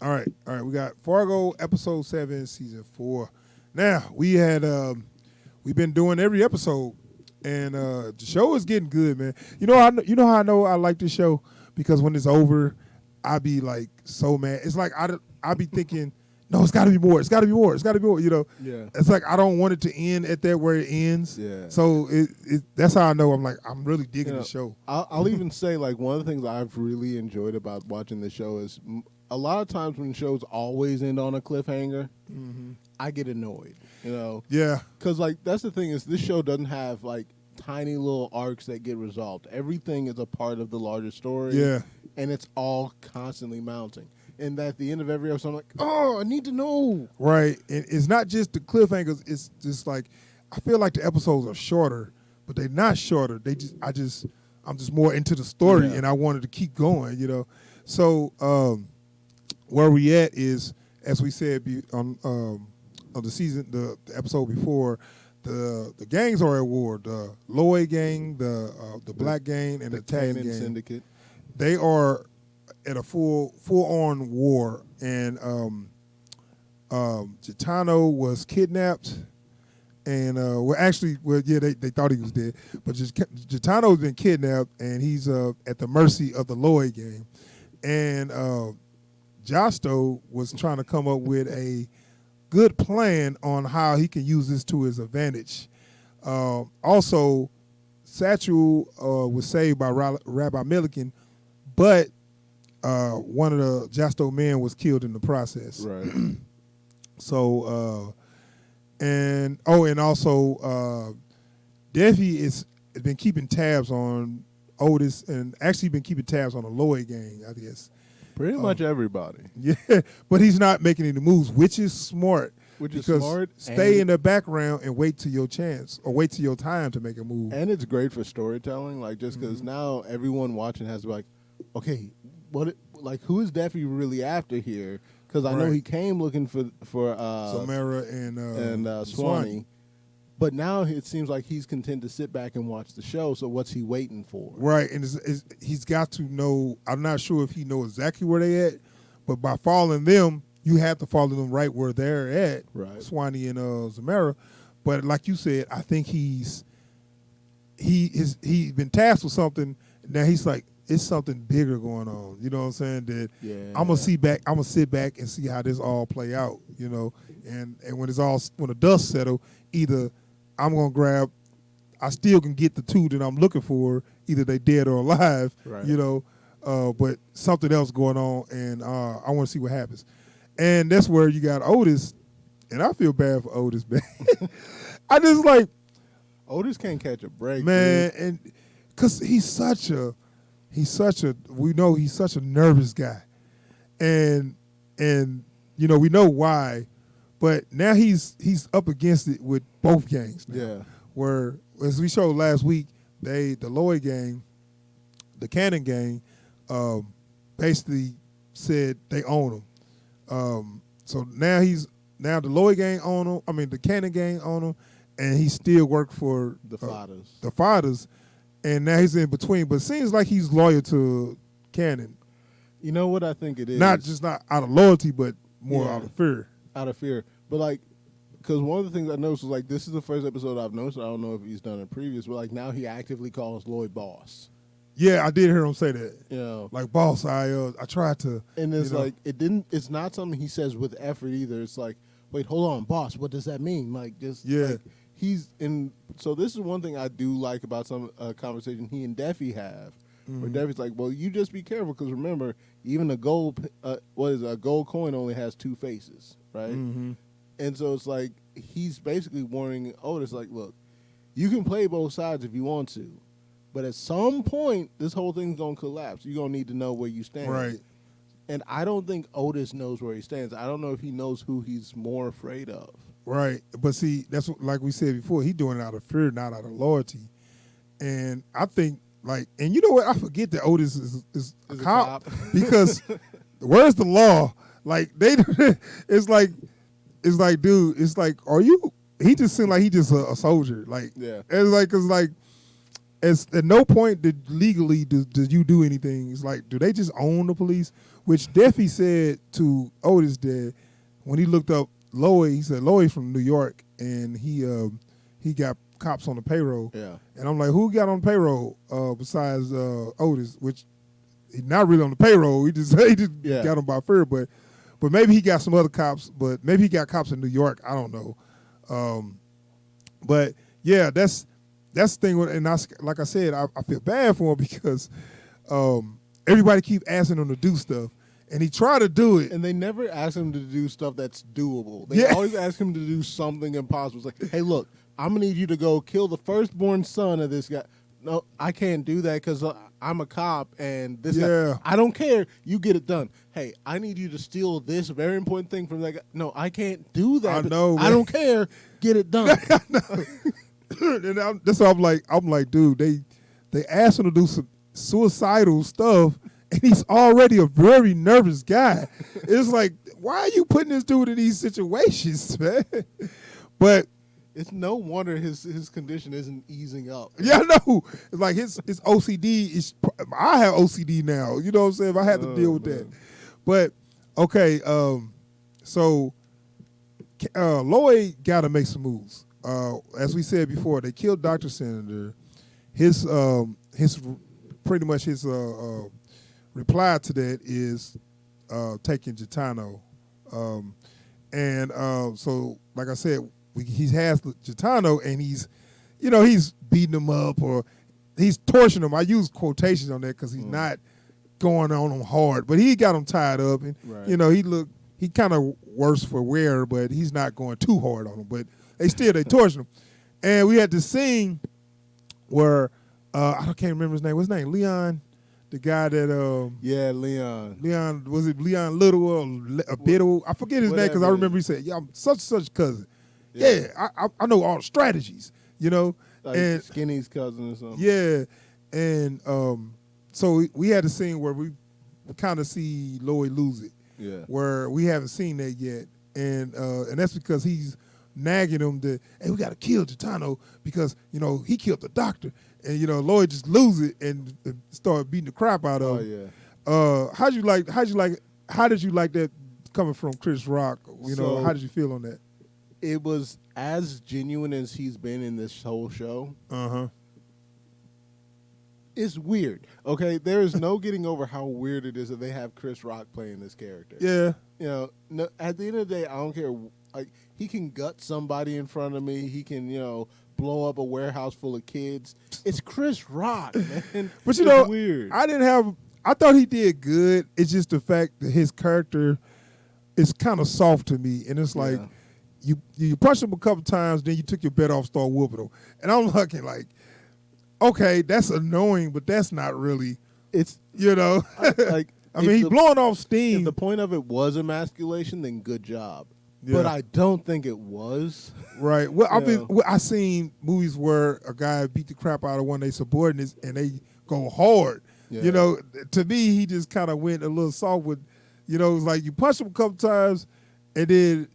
All right. We got Fargo episode 7, season 4. Now we've been doing every episode, and the show is getting good, man. You know how I know I like this show, because when it's over, I be like so mad. It's like I be thinking, no, it's got to be more. It's got to be more. It's got to be more. Yeah. It's like I don't want it to end at that where it ends. Yeah. So that's how I know I'm really digging the show. I'll even say, like, one of the things I've really enjoyed about watching the show is a lot of times when shows always end on a cliffhanger, I get annoyed. Yeah. Because, like, that's the thing is this show doesn't have, like, tiny little arcs that get resolved. Everything is a part of the larger story. Yeah. And it's all constantly mounting. And at the end of every episode, I'm like, oh, I need to know. Right. And it's not just the cliffhangers. It's just like, I feel like the episodes are shorter, but they're not shorter. I'm just more into the story, and I wanted to keep going, So where we at is, as we said on the season, the episode before, the gangs are at war. The Lloyd gang, the Black gang, and the Italian gang. Syndicate. They are at a full on war, and Gitano was kidnapped, and they thought he was dead, but Gitano's been kidnapped, and he's at the mercy of the Lloyd gang, and Josto was trying to come up with a good plan on how he can use this to his advantage. Also, Satchel was saved by Rabbi Milliken, but one of the Josto men was killed in the process. Right. So, and also, Defi has been keeping tabs on Otis, and actually been keeping tabs on the Lloyd gang, I guess. Pretty much everybody. Yeah, but he's not making any moves, which is smart. Stay in the background and wait till your chance, or wait till your time to make a move. And it's great for storytelling, like, just because now everyone watching has to be like, okay, who is Defi really after here? Because I know he came looking for Samara and Swanee. But now it seems like he's content to sit back and watch the show. So what's he waiting for? Right, and he's got to know. I'm not sure if he knows exactly where they at, but by following them, you have to follow them right where they're at. Right, Swanee and Samara. But like you said, I think he's been tasked with something. Now he's like, it's something bigger going on. You know what I'm saying? That I'm gonna sit back and see how this all play out. And when the dust settle, either I'm gonna grab, I still can get the two that I'm looking for. Either they dead or alive. Right. But something else going on, and I want to see what happens. And that's where you got Otis, and I feel bad for Otis, man. I just like Otis can't catch a break, man, dude. and because he's such a nervous guy, and we know why. But now he's up against it with both gangs now. Yeah. Where, as we showed last week, the Lloyd gang, the Cannon gang, basically said they own him. So now the Lloyd gang own him. I mean, the Cannon gang own him, and he still work for the Fathers. The Fathers, and now he's in between. But it seems like he's loyal to Cannon. You know what I think it is? Not out of loyalty, but more out of fear. Out of fear. But, like, because one of the things I noticed was, like, this is the first episode I've noticed. I don't know if he's done it previous, but, like, now he actively calls Lloyd boss. Yeah, I did hear him say that. Like, boss, I tried to. And it's like, it's not something he says with effort either. It's like, wait, hold on, boss, what does that mean? Like, just, like, so this is one thing I do like about some conversation he and Defi have. Where Defi's like, well, you just be careful, because remember, even a gold coin only has two faces, right? Mm-hmm. And so it's like, he's basically warning Otis, like, look, you can play both sides if you want to, but at some point, this whole thing's going to collapse. You're going to need to know where you stand. Right. And I don't think Otis knows where he stands. I don't know if he knows who he's more afraid of. Right. But see, that's what, like we said before, he's doing it out of fear, not out of loyalty. And I think, like, and you know what? I forget that Otis is a cop, because where's the law? Like, it's like, dude, it's like, are you? He just seemed like he just a soldier. Like, it's like, cause like, at no point legally did you do anything. It's like, do they just own the police? which Duffy said to Otis that when he looked up Lloyd, he said Lloyd's from New York, and he got cops on the payroll. Yeah. And I'm like, who got on the payroll besides Otis? Which he's not really on the payroll. He just got him by fair, but maybe he got some other cops. But maybe he got cops in New York. I don't know. But yeah, that's the thing. And like I said, I feel bad for him because everybody keep asking him to do stuff, and he tried to do it. And they never ask him to do stuff that's doable. They always ask him to do something impossible. It's like, hey, look, I'm going to need you to go kill the firstborn son of this guy. No, I can't do that because I'm a cop and this guy. I don't care. You get it done. Hey, I need you to steal this very important thing from that guy. No, I can't do that. I know. I don't care. Get it done. And that's why I'm like, dude, they asked him to do some suicidal stuff, and he's already a very nervous guy. It's like, why are you putting this dude in these situations, man? But it's no wonder his condition isn't easing up. Yeah, I know. It's like his OCD is. I have OCD now. You know what I'm saying? I had to deal with that. But okay, so Lloyd got to make some moves. As we said before, they killed Dr. Senator. His pretty much his reply to that is taking Gitano, and so like I said, he has Gitano, and he's beating him up or he's torturing him. I use quotations on that because he's not going on him hard, but he got him tied up, and he kind of worse for wear, but he's not going too hard on him. But they torture him, and we had this scene where I can't remember his name. What's his name? Leon, the guy that Leon. Leon, was it Leon Little or Biddle? I forget his name because I remember he said, "Yeah, I'm such cousin." Yeah, I know all the strategies, like and Skinny's cousin or something. Yeah, and so we had a scene where we kind of see Lloyd lose it. Yeah, where we haven't seen that yet, and that's because he's nagging him that, hey, we got to kill Gitano because he killed the doctor, and Lloyd just lose it and start beating the crap out of him. Oh yeah. How did you like that coming from Chris Rock? How did you feel on that? It was as genuine as he's been in this whole show. It's weird. Okay, there is no getting over how weird it is that they have Chris Rock playing this character. Yeah. No, at the end of the day, I don't care. Like, he can gut somebody in front of me. He can, blow up a warehouse full of kids. It's Chris Rock, man. But it's weird. I thought he did good. It's just the fact that his character is kind of soft to me, and it's like you punched him a couple times, then you took your bet off, start whooping him, and I'm looking like, okay, that's annoying, but that's not really. It's like I mean, he's blowing off steam. If the point of it was emasculation, then good job. Yeah. But I don't think it was. Right. Well, I've seen movies where a guy beat the crap out of one of their subordinates and they go hard. Yeah. To me, he just kind of went a little soft with, it's like you punch him a couple times and then,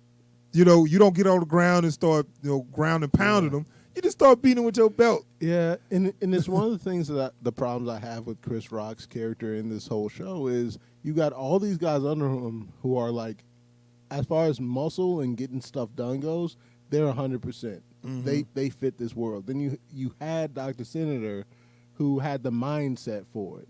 you don't get on the ground and start, ground and pounding him. You just start beating him with your belt. Yeah, and it's one of the things the problems I have with Chris Rock's character in this whole show is you got all these guys under him who are like, as far as muscle and getting stuff done goes, they're 100%. Mm-hmm. They fit this world. Then you had Dr. Senator, who had the mindset for it,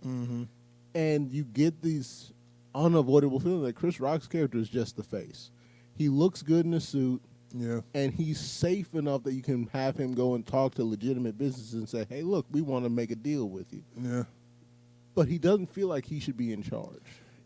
and you get these unavoidable feelings that Chris Rock's character is just the face. He looks good in a suit. Yeah, and he's safe enough that you can have him go and talk to legitimate businesses and say, "Hey, look, we want to make a deal with you." Yeah, but he doesn't feel like he should be in charge.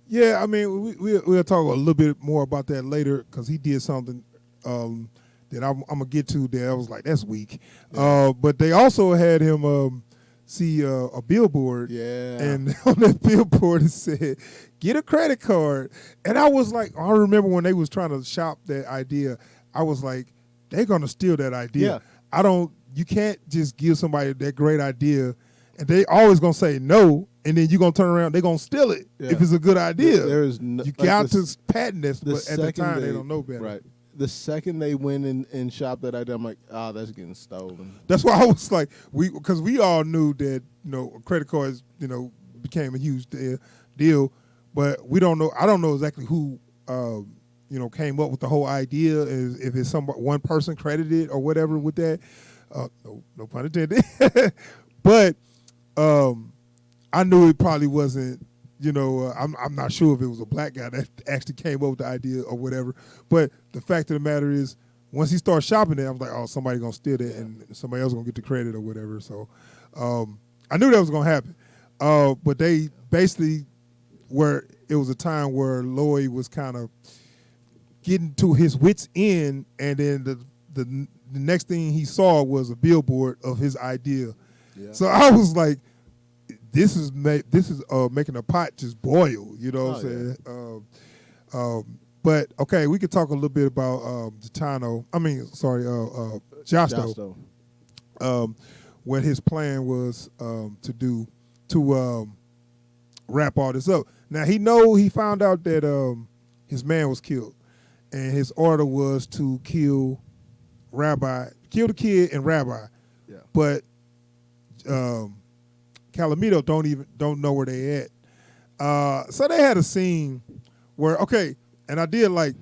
Yeah, I mean, we'll talk a little bit more about that later because he did something that I'm gonna get to. There, I was like, that's weak. Yeah. But they also had him see a billboard. Yeah, and on that billboard it said, "Get a credit card." And I was like, I remember when they was trying to shop that idea. I was like, they're gonna steal that idea. Yeah. You can't just give somebody that great idea, and they always gonna say no, and then you're gonna turn around, they're gonna steal it if it's a good idea. You got to patent this, but at the time they don't know better. Right. The second they went and shopped that idea, I'm like, that's getting stolen. That's why I was like, because we all knew that credit cards became a huge deal, but we don't know. I don't know exactly who came up with the whole idea. If it's one person credited or whatever with that. No pun intended. But I knew it probably wasn't. I'm not sure if it was a black guy that actually came up with the idea or whatever. But the fact of the matter is, once he started shopping it, I was like, oh, somebody gonna steal it and somebody else gonna get the credit or whatever. So I knew that was gonna happen. But they basically it was a time where Lloyd was kind of getting to his wits' end, and then the next thing he saw was a billboard of his idea. Yeah. So I was like, this is making a pot just boil, you know what I'm saying? But okay, we could talk a little bit about Josto. What his plan was to wrap all this up. Now he found out that his man was killed, and his order was to kill the kid and Rabbi. Yeah. But Calamito don't know where they at. So they had a scene where and I did like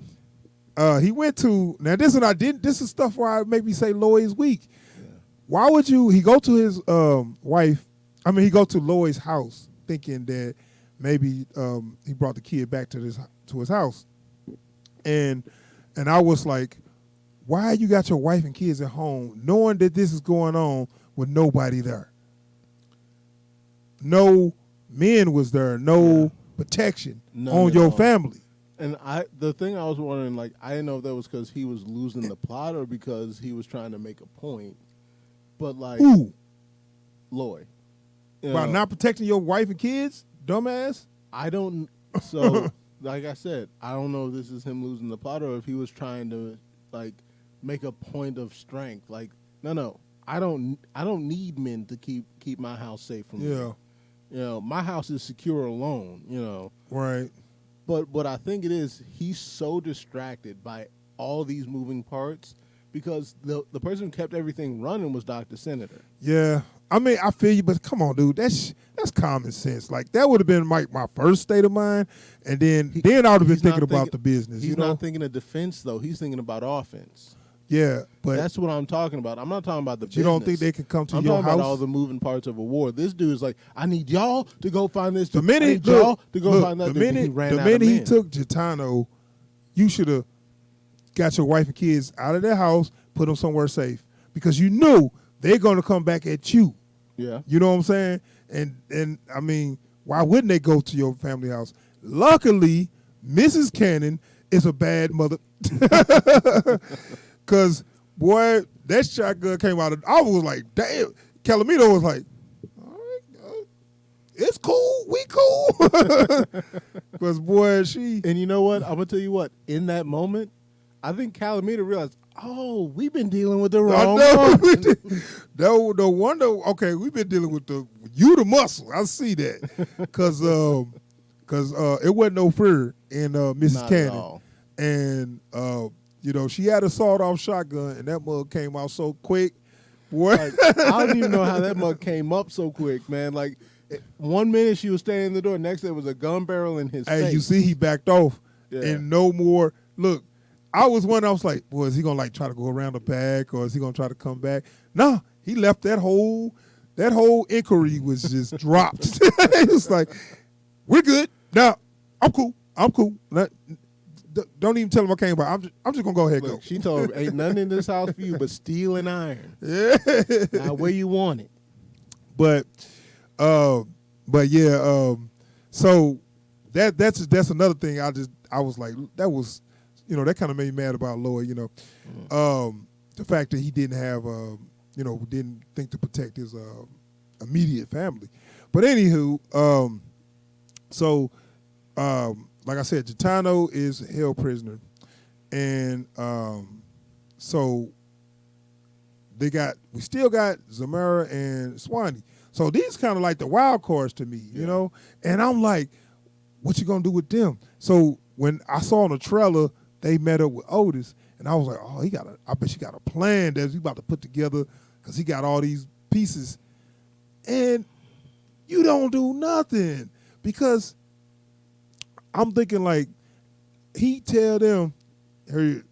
he went to this is stuff where I make me say Lloyd's weak. Yeah. Why would he go to his wife? I mean, he go to Lloyd's house thinking that maybe he brought the kid back to his house, and I was like, why you got your wife and kids at home knowing that this is going on with nobody there? No men was there, no protection on your family. And the thing I was wondering, like, I didn't know if that was because he was losing the plot or because he was trying to make a point. But like, who? Lloyd. About not protecting your wife and kids, dumbass. I don't. So, like I said, I don't know if this is him losing the plot or if he was trying to like make a point of strength. Like, no, I don't need men to keep my house safe from me. My house is secure alone. Right. But what I think it is, he's so distracted by all these moving parts because the person who kept everything running was Dr. Senator. Yeah. I mean, I feel you, but come on, dude. That's common sense. Like, that would have been my first state of mind, and then I would have been thinking about the business. He's not thinking of defense, though. He's thinking about offense. Yeah, but that's what I'm talking about. I'm not talking about the business. You don't think they can come to your house? I'm talking about all the moving parts of a war. This dude is like, I need y'all to go find this. The minute y'all to go find that. The minute he took Gitano, you should have got your wife and kids out of their house, put them somewhere safe, because you knew they're going to come back at you. Yeah, you know what I'm saying? And I mean, why wouldn't they go to your family house? Luckily, Mrs. Cannon is a bad mother. Because, boy, that shotgun came out I was like, damn. Calamito was like, all right, it's cool. We cool. Because, boy, And you know what? I'm going to tell you what. In that moment, I think Calamito realized, we've been dealing with the wrong one. No wonder. Okay, we've been dealing with the muscle. I see that. Because it wasn't no fear in Mrs. Not Cannon. At all. And, she had a sawed-off shotgun, and that mug came out so quick. Boy. Like, I don't even know how that mug came up so quick, man. Like, 1 minute she was standing in the door, next there was a gun barrel in his face. Hey, you see he backed off. Yeah. And no more. Look, I was like, boy, is he going to, like, try to go around the back, or is he going to try to come back? No, he left that whole inquiry was just dropped. It was like, we're good. Now, I'm cool. Don't even tell him I came by. I'm just gonna go ahead and go. She told him, ain't nothing in this house for you but steel and iron. Yeah. Now where you want it. But yeah, so that's another thing I was like, that was, that kind of made me mad about Lloyd, the fact that he didn't have didn't think to protect his immediate family. But anywho, like I said, Gitano is held prisoner, and so we still got Zamora and Swanee. So these kind of like the wild cards to me, you know. And I'm like, what you gonna do with them? So when I saw on the trailer they met up with Otis, and I was like, oh, I bet you got a plan that he's about to put together because he got all these pieces, and you don't do nothing because I'm thinking like he tell them, "Here's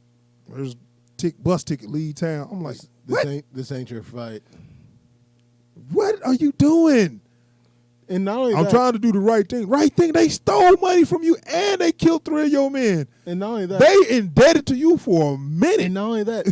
bus ticket, leave town." I'm like, this ain't your fight. What are you doing? And not only I'm trying to do the right thing. Right thing. They stole money from you and they killed 3 of your men. And not only that, they indebted to you for a minute. And not only that,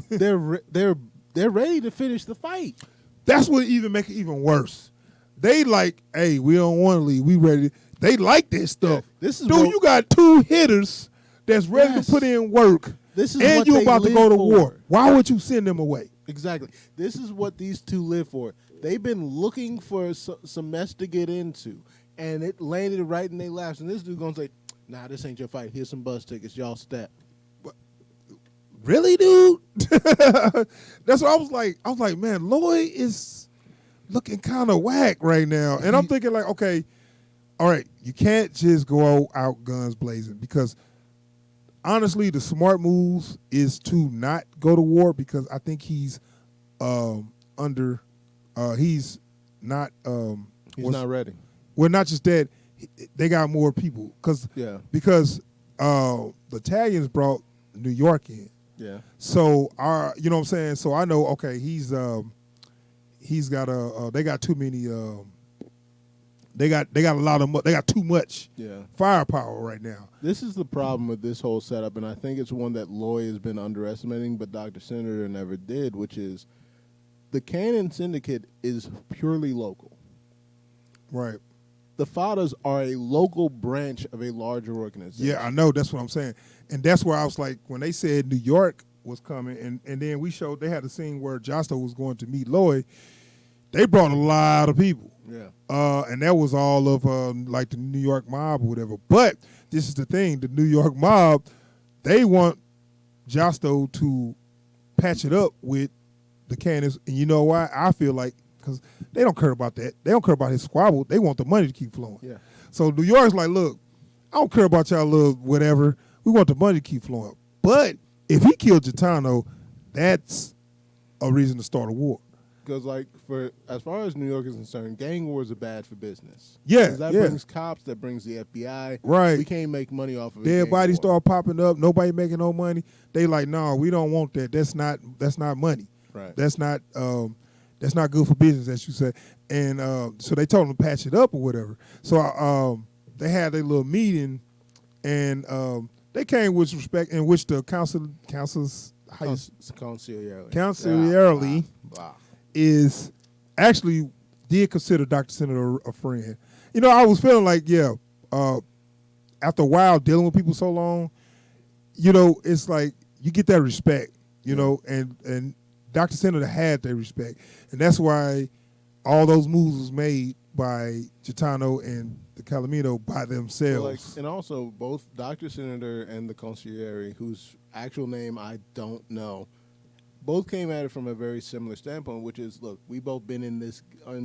they're ready to finish the fight. That's what even make it even worse. They like, hey, we don't want to leave. We ready. They like this stuff. Yeah, you got 2 hitters that's ready to put in work. And you about to go to war. Why would you send them away? Exactly. This is what these 2 live for. They've been looking for some mess to get into, and it landed right in their laps. And this dude gonna say, "Nah, this ain't your fight. Here's some bus tickets. Y'all step." Really, dude? That's what I was like. I was like, man, Lloyd is looking kind of whack right now. And I'm thinking like, okay, all right, you can't just go out guns blazing, because honestly, the smart moves is to not go to war, because I think he's he's not ready. Well, not just that, they got more people because the Italians brought New York in. Yeah. So you know what I'm saying? So I know, okay, he's got they got too many they got a lot of they got too much firepower right now. This is the problem with this whole setup, and I think it's one that Lloyd has been underestimating, but Dr. Senator never did, which is the Cannon Syndicate is purely local. Right. The Fathers are a local branch of a larger organization. Yeah, I know. That's what I'm saying. And that's where I was like, when they said New York was coming, and then they had a scene where Josto was going to meet Lloyd, they brought a lot of people. Yeah. And that was all of like the New York mob or whatever. But this is the thing, the New York mob, they want Josto to patch it up with the Cannons. And you know why? I feel like, because they don't care about that. They don't care about his squabble. They want the money to keep flowing. Yeah. So New York's like, look, I don't care about y'all little whatever. We want the money to keep flowing. But if he killed Gitano, that's a reason to start a war. Because, like, as far as New York is concerned, gang wars are bad for business. Yeah, that brings cops, that brings the FBI. Right. We can't make money off of it. Dead bodies start popping up. Nobody making no money. They like, no, we don't want that. That's not money. Right. That's not good for business, as you said. And so they told them to patch it up or whatever. So they had a little meeting, and they came with respect, in which the conciliarily is actually did consider Dr. Senator a friend. You know, I was feeling like, after a while dealing with people so long, you know, it's like you get that respect, you know, and Dr. Senator had that respect. And that's why all those moves was made by Gitano and the Calamito by themselves. And also both Dr. Senator and the Consigliere, whose actual name I don't know, both came at it from a very similar standpoint, which is, look, we both been in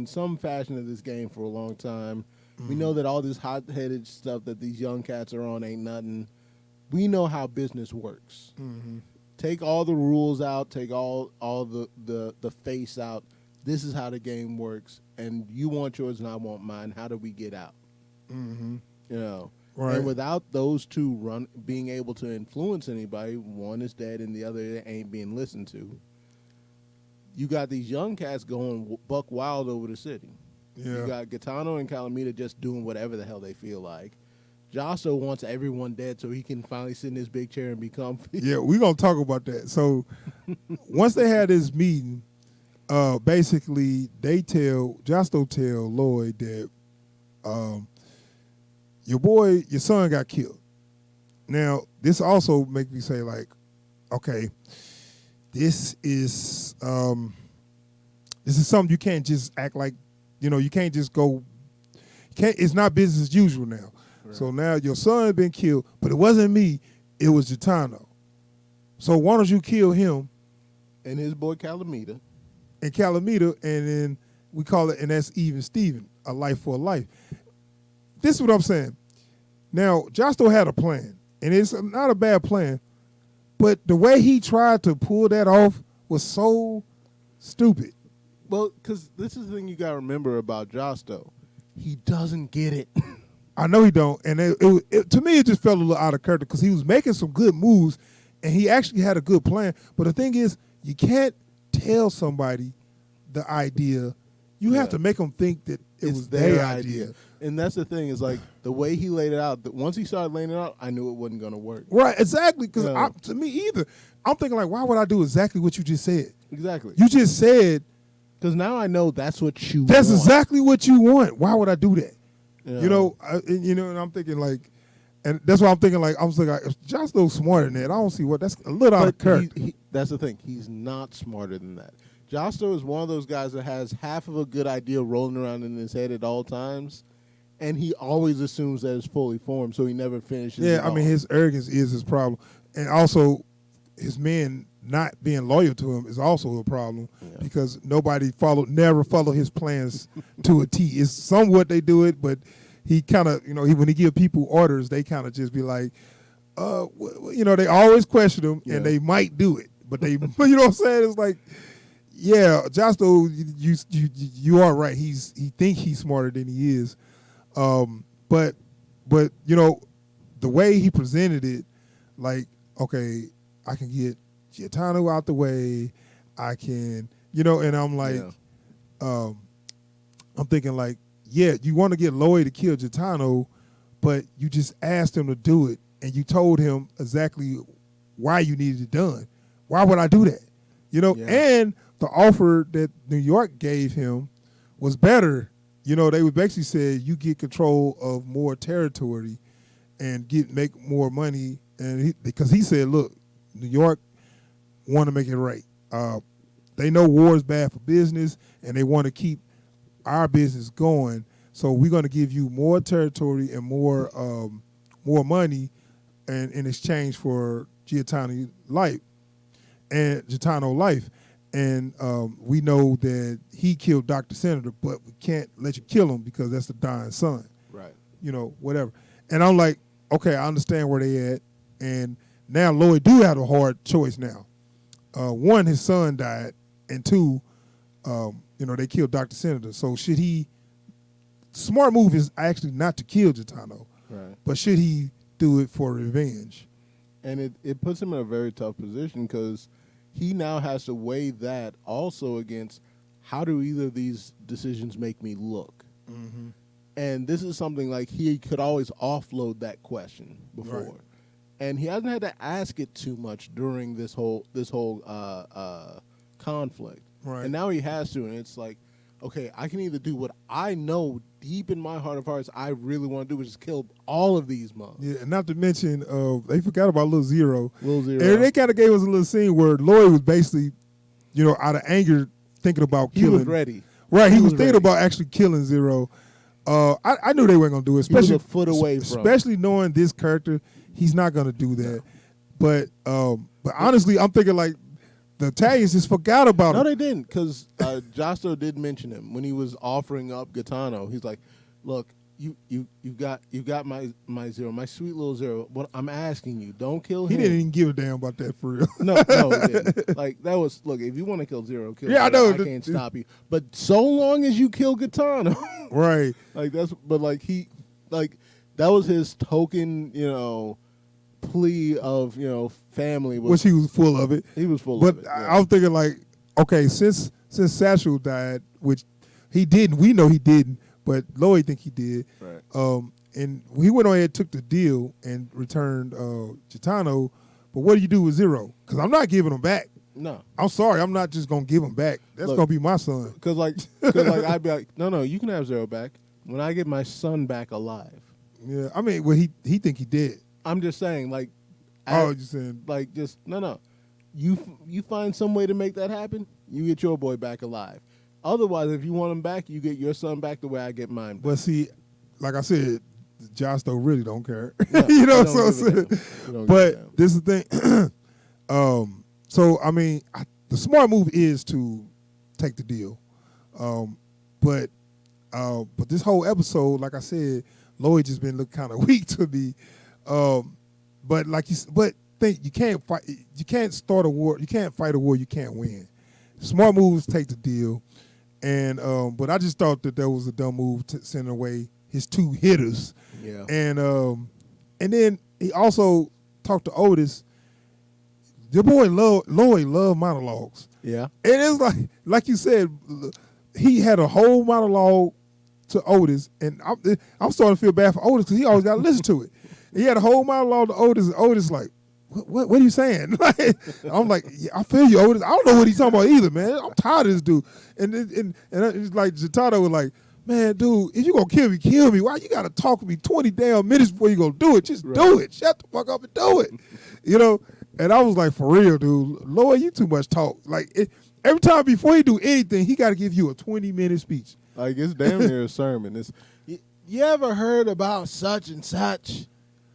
some fashion of this game for a long time. Mm-hmm. We know that all this hot-headed stuff that these young cats are on ain't nothing. We know how business works. Mm-hmm. Take all the rules out, take all the face out. This is how the game works, and you want yours and I want mine. How do we get out? Mm-hmm. You know. Right. And without those two being able to influence anybody, one is dead and the other ain't being listened to. You got these young cats going buck wild over the city. Yeah. You got Gitano and Calamita just doing whatever the hell they feel like. Josto wants everyone dead so he can finally sit in his big chair and be comfy. Yeah, we're going to talk about that. So once they had this meeting, basically Josto tell Lloyd that your son got killed. Now, this also makes me say, like, okay, this is something you can't just act like, you know, you can't just go, it's not business as usual now. Right. So now your son been killed, but it wasn't me, it was Gitano. So why don't you kill him? And his boy Calamita. And then we call it, and that's Even Steven, a life for a life. This is what I'm saying. Now, Josto had a plan, and it's not a bad plan, but the way he tried to pull that off was so stupid. Well, because this is the thing you got to remember about Josto. He doesn't get it. I know he don't, and to me it just felt a little out of character because he was making some good moves, and he actually had a good plan. But the thing is, you can't tell somebody the idea. You have to make them think that it was their idea. And that's the thing is like the way he laid it out. Once he started laying it out, I knew it wasn't going to work. Right, exactly. Because to me either, I'm thinking like, why would I do exactly what you just said? Exactly. You just said. Because now I know that's what you. That's want. exactly what you want. Why would I do that? Yeah. And I'm thinking like, and that's why I'm thinking like, I was like, Josh Lowe's smarter than that. I don't see what that's a little out of character. That's the thing. He's not smarter than that. Josh Lowe is one of those guys that has half of a good idea rolling around in his head at all times, and he always assumes that it's fully formed, so he never finishes. Yeah, I mean, his arrogance is his problem, and also his men not being loyal to him is also a problem because nobody never followed his plans to a T. It's somewhat they do it, but he kind of, when he give people orders, they kind of just be like, they always question him and they might do it, but they, you know what I'm saying? It's like, yeah, Josto, you are right. He think he's smarter than he is, but the way he presented it, like, okay, I can get Giatano out the way. I can, and I'm like, I'm thinking like, yeah, you want to get Lloyd to kill Giatano, but you just asked him to do it, and you told him exactly why you needed it done. Why would I do that? And the offer that New York gave him was better. They would basically said you get control of more territory and make more money, and because he said, look, New York want to make it right. They know war is bad for business, and they want to keep our business going. So we're going to give you more territory and more money, and in exchange for Giatano life. And we know that he killed Dr. Senator, but we can't let you kill him because that's the dying son. Right. Whatever. And I'm like, okay, I understand where they at, and now Lloyd do have a hard choice now. One, his son died, and two, they killed Dr. Senator. So should he? Smart move is actually not to kill Giatano, right? But should he do it for revenge? And it puts him in a very tough position because he now has to weigh that also against how do either of these decisions make me look. Mm-hmm. And this is something like he could always offload that question before. Right. And he hasn't had to ask it too much during this whole conflict. Right. And now he has to, and it's like, okay, I can either do what I know deep in my heart of hearts I really want to do, which is kill all of these monks. Yeah, and not to mention, they forgot about Lil Zero. Lil Zero. And they kind of gave us a little scene where Lloyd was basically, out of anger, thinking about killing. He was ready. Right, he was thinking about actually killing Zero. I knew they weren't going to do it, especially he was a foot away from. Especially knowing this character, he's not going to do that. No. But honestly, I'm thinking like the Italians just forgot about him. No, they didn't, because Josto did mention him when he was offering up Gaetano. He's like, "Look, you got my Zero, my sweet little Zero. What I'm asking you, don't kill him." He didn't even give a damn about that for real. No, he didn't. Like that was look. If you want to kill Zero, kill. Yeah, Zero. I know. I can't stop you. But so long as you kill Gaetano, right? Like that's. But like that was his token, plea of family, which he was full of it. He was full of it. But I was thinking like, okay, since Satchel died, which he didn't, we know he didn't, but Lloyd think he did. Right. And he went on ahead, took the deal, and returned Giatano. But what do you do with Zero? Because I'm not giving him back. No, I'm sorry, I'm not just gonna give him back. That's gonna be my son. Because I'd be like, no, you can have Zero back when I get my son back alive. Yeah, I mean, well, he think he did. I'm just saying, like, you're saying, like, just no. You find some way to make that happen. You get your boy back alive. Otherwise, if you want him back, you get your son back the way I get mine back. But see, like I said, Josto really don't care. No, But this is the thing. So I mean, the smart move is to take the deal. But this whole episode, like I said, Lloyd just been looking kind of weak to me. But you can't fight. You can't start a war. You can't fight a war you can't win. Smart moves take the deal, and but I just thought that was a dumb move to send away his two hitters. Yeah. And then he also talked to Otis. The boy Lloyd loved monologues. Yeah. And it's like you said, he had a whole monologue to Otis, and I'm starting to feel bad for Otis because he always got to listen to it. He had a whole monologue to Otis, and Otis like, what are you saying? I'm like, yeah, I feel you, Otis. I don't know what he's talking about either, man. I'm tired of this dude. And it's like Jatado was like, man, dude, if you gonna kill me, kill me. Why you gotta talk to me 20 damn minutes before you gonna do it? Just do it. Shut the fuck up and do it. You know? And I was like, for real, dude, Lloyd, you too much talk. Like every time before he do anything, he gotta give you a 20-minute speech. Like it's damn near a sermon. It's you ever heard about such and such?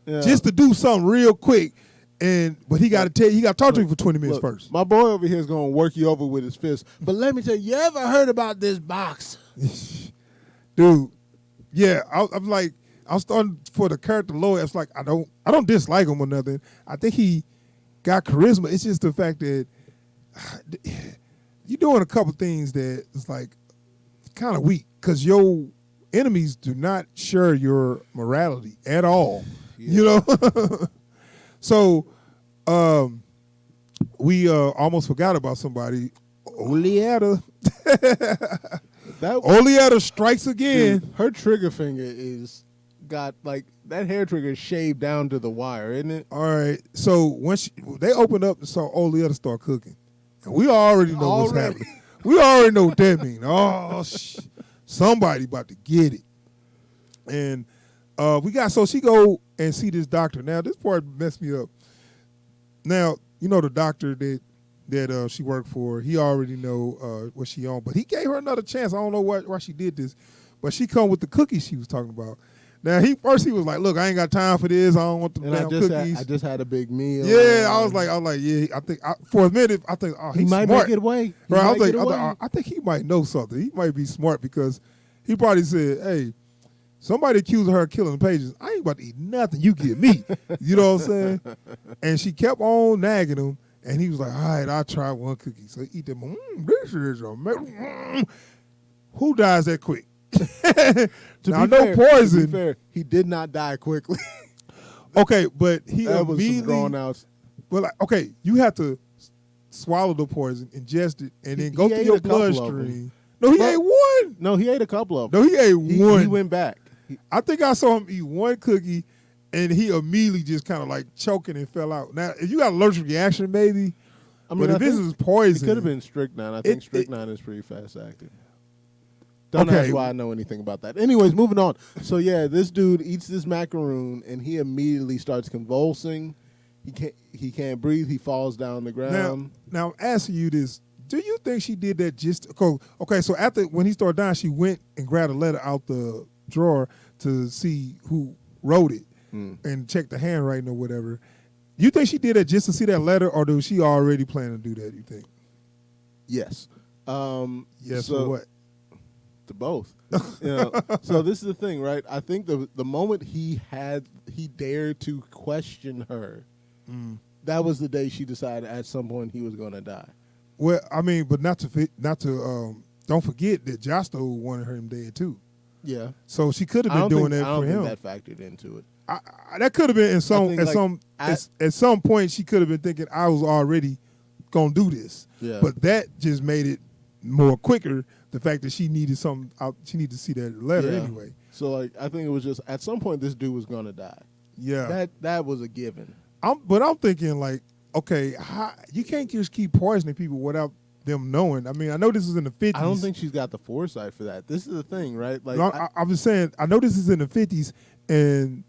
Yeah. Just to do something real quick. But he got to talk to you for 20 minutes first. My boy over here is going to work you over with his fist. But let me tell you, you ever heard about this box? Dude, yeah, I'm like, I'm starting for the character Lloyd. It's like I don't dislike him or nothing. I think he got charisma. It's just the fact that you're doing a couple things that is like kind of weak because your enemies do not share your morality at all. Yeah. You know. So, we almost forgot about somebody. Oleatta. Oleatta strikes again. Dude, her trigger finger got like that hair trigger is shaved down to the wire, isn't it? All right. So when they opened up and saw Oleatta start cooking, and we already know what's happening. We already know what that means. Oh, somebody about to get it. And so she go and see this doctor. Now, this part messed me up. Now, you know the doctor that she worked for, he already know what she on, but he gave her another chance. I don't know why she did this, but she come with the cookies she was talking about. Now, he was like, look, I ain't got time for this. I don't want the damn cookies. I just had a big meal. Yeah, I was like, yeah, I think, for a minute, I think, oh, he might smart. make it away. Right, I think he might know something. He might be smart because he probably said, hey, somebody accused her of killing the patients. I ain't about to eat nothing you give me. You know what I'm saying? And she kept on nagging him, and he was like, all right, I'll try one cookie. So he eat them. This is amazing. Who dies that quick? Now, no poison. To be fair, he did not die quickly. Okay, but he that immediately. Was some drawn out. But like, okay, you have to swallow the poison, ingest it, and then go through your bloodstream. No, he ate one. No, he ate a couple of them. No, he ate one. He went back. I think I saw him eat one cookie, and he immediately just kind of like choking and fell out. Now, if you got allergic reaction, maybe. I mean, but if this is poison, it could have been strychnine. I think strychnine is pretty fast acting. Don't ask why I know anything about that. Anyways, moving on. So yeah, this dude eats this macaroon, and he immediately starts convulsing. He can't breathe. He falls down the ground. Now I'm asking you this. Do you think she did that just okay, so when he started dying, she went and grabbed a letter out the drawer to see who wrote it and check the handwriting or whatever. You think she did that just to see that letter, or was she already planning to do that, you think? Yes. Yes, for what? To both. So this is the thing, right? I think the moment he dared to question her, that was the day she decided at some point he was going to die. Well, I mean, but not to don't forget that Josto wanted him dead too. Yeah. So she could have been doing that for him. I don't think that factored into it. That could have been at some point she could have been thinking I was already gonna do this. Yeah. But that just made it more quicker. The fact that she needed she needed to see that letter anyway. So like I think it was just at some point this dude was gonna die. Yeah. That was a given. But I'm thinking like, okay, you can't just keep poisoning people without them knowing. I mean, I know this is in the 50s. I don't think she's got the foresight for that. This is the thing, right? Like I'm just saying, I know this is in the 50s, and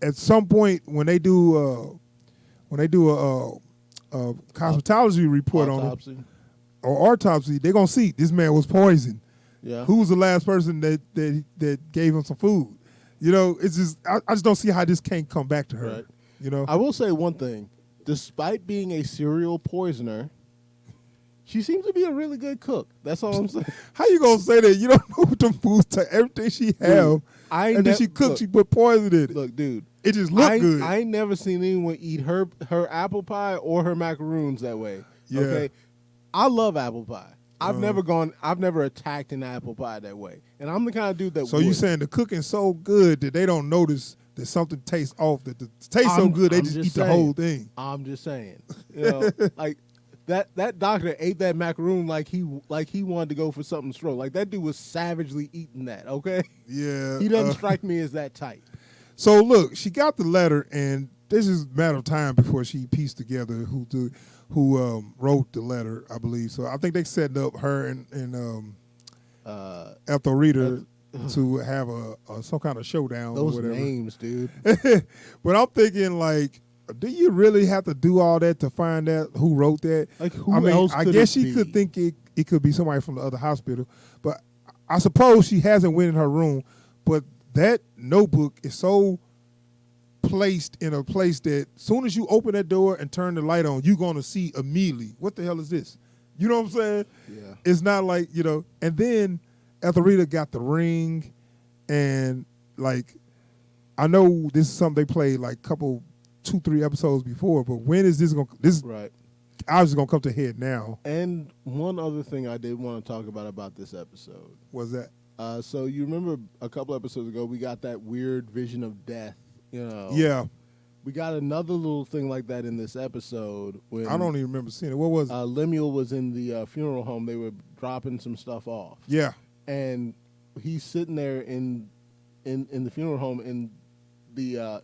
at some point when they do a cosmetology report autopsy. on him or autopsy, they're gonna see this man was poisoned. Yeah. Who was the last person that gave him some food? You know, it's just I just don't see how this can't come back to her. Right. You know, I will say one thing. Despite being a serial poisoner, she seems to be a really good cook. That's all I'm saying. How you gonna say that? You don't know what the foods to everything she have, and then she cooked. She put poison in it. Look, dude, it just looked good. I ain't never seen anyone eat her apple pie or her macaroons that way. Yeah. Okay, I love apple pie. I've never attacked an apple pie that way, and I'm the kind of dude that. So you saying the cooking's so good that they don't notice that something tastes off? That the taste so good they just eat the whole thing. I'm just saying, like that doctor ate that macaroon like he wanted to go for something strong. Like that dude was savagely eating that. Okay. Yeah. He doesn't strike me as that type. So look, she got the letter, and this is a matter of time before she pieced together who wrote the letter, I believe. So I think they set up her and Ethel Reader to have some kind of showdown. Those or whatever. Names, dude. But I'm thinking, like, do you really have to do all that to find out who wrote that? Like, who else? I guess she could think it could be somebody from the other hospital, but I suppose she hasn't went in her room. But that notebook is so placed in a place that as soon as you open that door and turn the light on, you're going to see immediately, what the hell is this? You know what I'm saying? Yeah. It's not like, and then Ethelreda got the ring, and, like, I know this is something they played, like, 2-3 episodes before, but when is this going to, right. Obviously going to come to head now. And one other thing I did want to talk about this episode. Was that? So you remember a couple episodes ago, we got that weird vision of death, Yeah. We got another little thing like that in this episode. When I don't even remember seeing it. What was it? Lemuel was in the funeral home. They were dropping some stuff off. Yeah. And he's sitting there in the funeral home, and the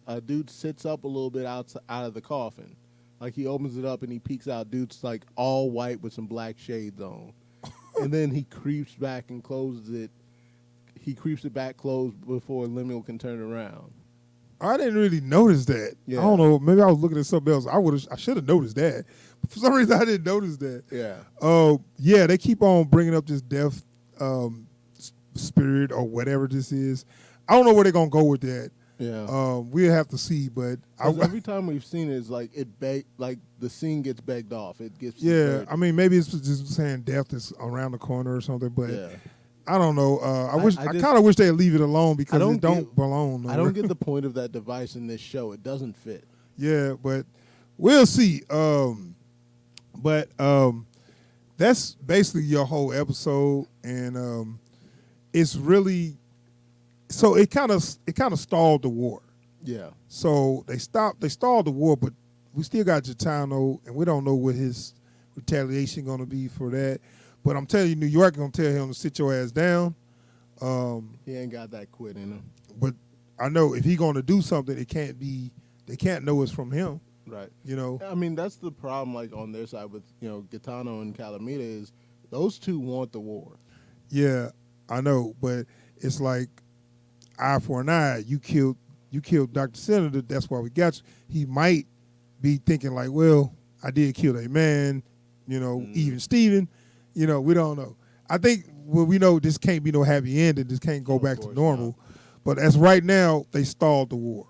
a dude sits up a little bit out of the coffin. Like, he opens it up and he peeks out. Dude's like all white with some black shades on. And then he creeps back and closes it. He creeps it back closed before Lemuel can turn around. I didn't really notice that. Yeah. I don't know. Maybe I was looking at something else. I should have noticed that. But for some reason, I didn't notice that. Yeah. Yeah, they keep on bringing up this death spirit or whatever this is. I don't know where they're going to go with that. Yeah. We'll have to see, but every time we've seen it, it's like like the scene gets begged off. It gets I mean, maybe it's just saying death is around the corner or something, but yeah. I don't know. I kind of wish they'd leave it alone because it don't belong nowhere. I don't get the point of that device in this show. It doesn't fit. Yeah, but we'll see. But that's basically your whole episode, and it's really. So it kind of stalled the war. Yeah. So they stalled the war, but we still got Gitano, and we don't know what his retaliation going to be for that. But I'm telling you, New York going to tell him to sit your ass down. He ain't got that quit in him. But I know if he going to do something, they can't know it's from him. Right. I mean, that's the problem. Like on their side with Gitano and Calamita is those two want the war. Yeah, I know, but it's like. Eye for an eye. You killed Dr. Senator. That's why we got you. He might be thinking like, well, I did kill a man. Even Steven. We don't know. I think we know this can't be no happy ending. This can't go back to normal. Not. But as right now, they stalled the war.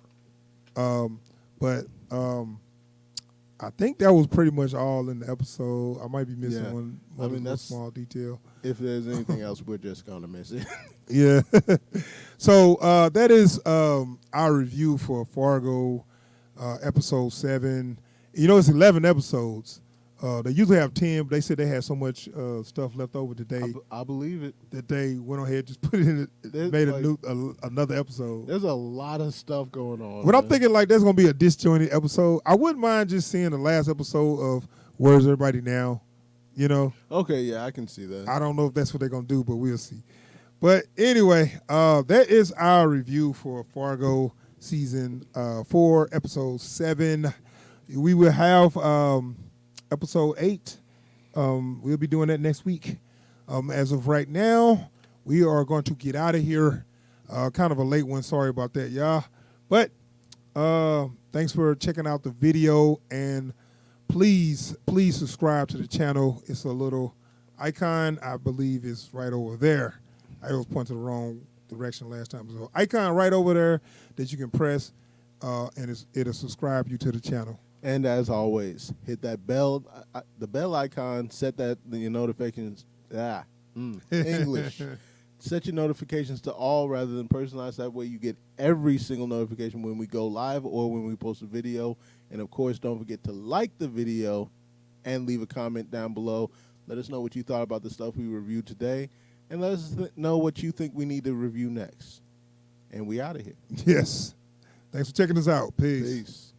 But I think that was pretty much all in the episode. I might be missing one small detail. If there's anything else, we're just gonna miss it. Yeah. So that is our review for Fargo, episode 7. It's 11 episodes. They usually have 10, but they said they had so much stuff left over today. I believe it. That they went ahead and just put it in it, made another episode. There's a lot of stuff going on. But I'm thinking like there's going to be a disjointed episode. I wouldn't mind just seeing the last episode of Where's Everybody Now? Okay, yeah, I can see that. I don't know if that's what they're going to do, but we'll see. But anyway, that is our review for Fargo season 4, episode 7. We will have episode 8. We'll be doing that next week. As of right now, we are going to get out of here. Kind of a late one. Sorry about that, y'all. But thanks for checking out the video, and please subscribe to the channel. It's a little icon. I believe it's right over there. I was pointing the wrong direction last time. So icon right over there that you can press, and it'll subscribe you to the channel. And as always, hit that bell, the bell icon. Set your notifications. English. Set your notifications to all rather than personalized. That way you get every single notification when we go live or when we post a video. And of course, don't forget to like the video and leave a comment down below. Let us know what you thought about the stuff we reviewed today, and let us know what you think we need to review next. And we out of here. Yes. Thanks for checking us out. Peace. Peace.